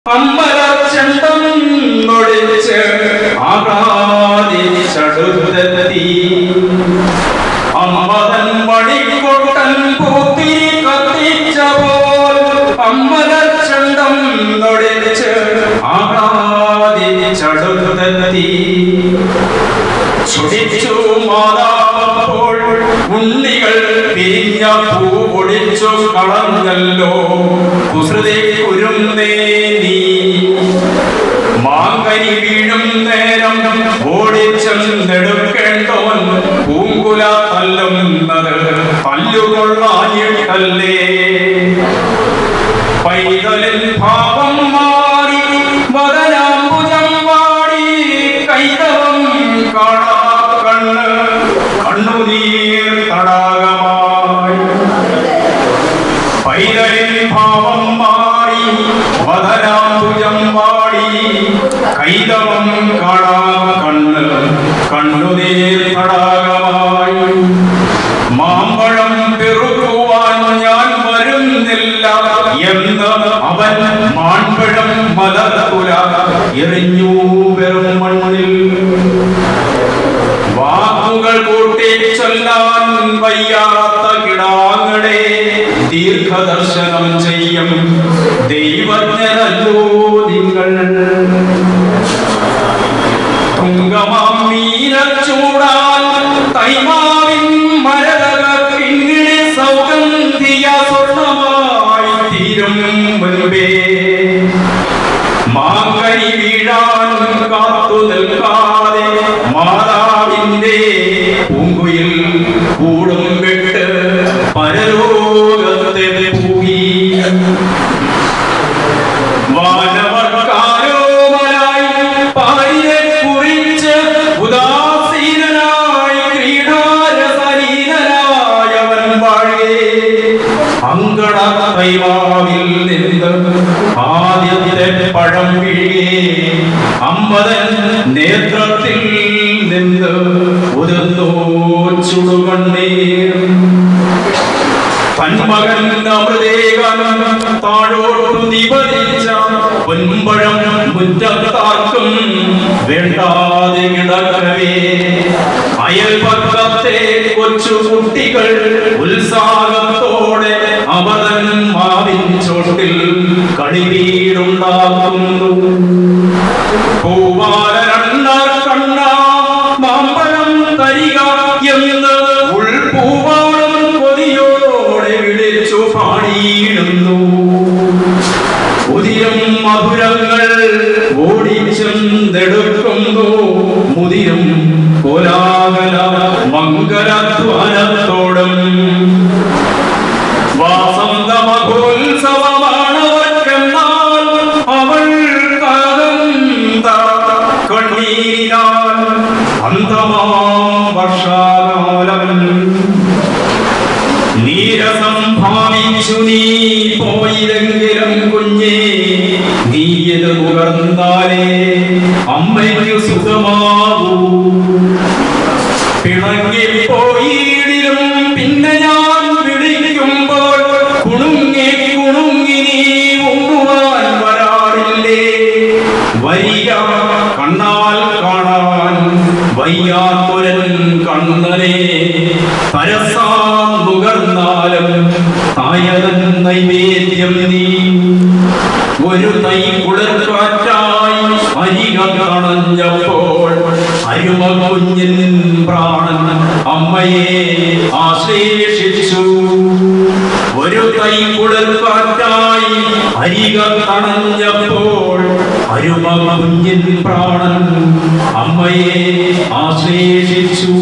അമ്പലച്ചണ്ടം നൊടിച്ച് ആകാതിച്ചടുത്തെത്തി അമ്പതൻ മണിക്കൊട്ടൻ പൂത്തിരി കത്തിച്ച പോൽ അമ്പലച്ചണ്ടം നൊടിച്ച് ആകാതിച്ചടുത്തെത്തി ചൊടിച്ചു മാതാവപ്പോൾ ഉണ്ണികൾ പിരിഞ്ഞ പൂ പൊടിച്ചു കളഞ്ഞല്ലോ കുസൃതി കുരുന്നേ നീ മാങ്കനി വീഴും നേരം ഓടിച്ചെടുക്കേണ്ടവൻ പൂങ്കുല തല്ലുന്നത് തല്ലുകൊള്ളായിട്ടല്ലേ പൈതലിൻ ഭാവം മാറി വദനാംബുജം വാടി കൈതവം കാണാ കണ്ണ് കണ്ണുനീർ തടാകമായി പൈതലിൻ ഭാവം മാറി വദനാംബുജം വാടി കൈതവം കാണാ കണ്ണ് കണ്ണുനീർ തടാകമായി മാമ്പഴം പെറുക്കുവാൻ ഞാൻ വരുന്നില്ല എന്ന് അവൻ മാമ്പഴം മലർത്തുല എറിഞ്ഞു വെറും മണ്ണിൽ വാക്കുകൾ കൂട്ടി ചൊല്ലാൻ വയ്യാത്ത കിടാങ്ങളെ ദീർഘദർശനം ചെയ്യും ദൈവജ്ഞനല്ലോ നിങ്ങൾ തുങ്കമാം മീനച്ചൂടാൻ തൈമാവിൻ മരതക കിങ്ങിണി സൗഗന്ധിയ സ്വർണമായി തീരും മുൻപേ മാങ്കനി വീഴാൻ കാത്തു നിൽക്കാതെ മാതാവിന്റെ പൂങ്കുയിൽ കൂടും വിട്ട് പരലോകത്തെ പൂകി വാനവർക്കാരോമലായി പാരിയെ കുറിച്ച് ഉദാസീനനായി ക്രീഡാരസലീനനായവൻ വാഴേ അങ്കണ കൈവാവിൽ നിന്ന് ആദ്യത്തെ പഴം വീഴേ അമ്പതൻ നേത്രത്തിൽ നിന്ന് ഉതിർന്നോ ചുടുകണ്ണീർ തന്മകൻ അമൃതേകൻ താഴോട്ടു നിപതിച്ച പൊൻപഴം മുറ്റത്താർക്കും വേണ്ടാതെ കിടക്കവേ അയൽപക്കത്തെ കൊച്ചു കുട്ടികൾ ഉത്സാഹത്തോടെ അവതൻ മാവിൻ ചോട്ടിൽ കളിവീടുണ്ടാക്കുന്നു പൂവാലരണ്ടാർ കണ്ണ മാമ്പഴം തരിക എന്ന് ഉൾപൂവാളും കൊതിയോടെ വിളിച്ചു പാടിയിടുന്നു ഉദിരം മധുരങ്ങൾ ഓടിച്ചെടുക്കുന്നു മുതിരും കോലാഹല മംഗളധ്വാനത്തോടും വാസന്ത മഹോത്സവമാണവർക്കെന്നാൽ അവൾ കണ്ണീരാൽ അന്തമാം വർഷാകാലം നീരസം ഭാവിച്ചു നീ പോയില്ലെങ്കിലും കുഞ്ഞേ നീ ഇത് നുകർന്നാലേ അമ്മയ്ക്കു സുഖമാകൂ പിണങ്ങിപ്പോയിടിലും പിന്നെ ഞാൻ വിളിക്കുമ്പോൾ കുണുങ്ങി കുണുങ്ങി നീ ഉണ്ണുവാൻ വരാറില്ലേ വരിക കണ്ണാൽ കാണാൻ വയ്യാത്തൊരൻ കണ്ണനെ പരസാം നുകർന്നാലും തായതൻ നൈവേദ്യം നീ ഒരു തൈ കുളിർക്കാറ്റായി അരിക കണഞ്ഞപ്പോൾ അരുമ കുഞ്ഞിൻ പ്രാണൻ അമ്മയെ ആശ്ലേഷിച്ചു ഒരു തൈ കുളിർക്കാറ്റായി അരിക കണഞ്ഞപ്പോൾ അരുമ കുഞ്ഞിൻ പ്രാണൻ അമ്മയെ ആശ്ലേഷിച്ചു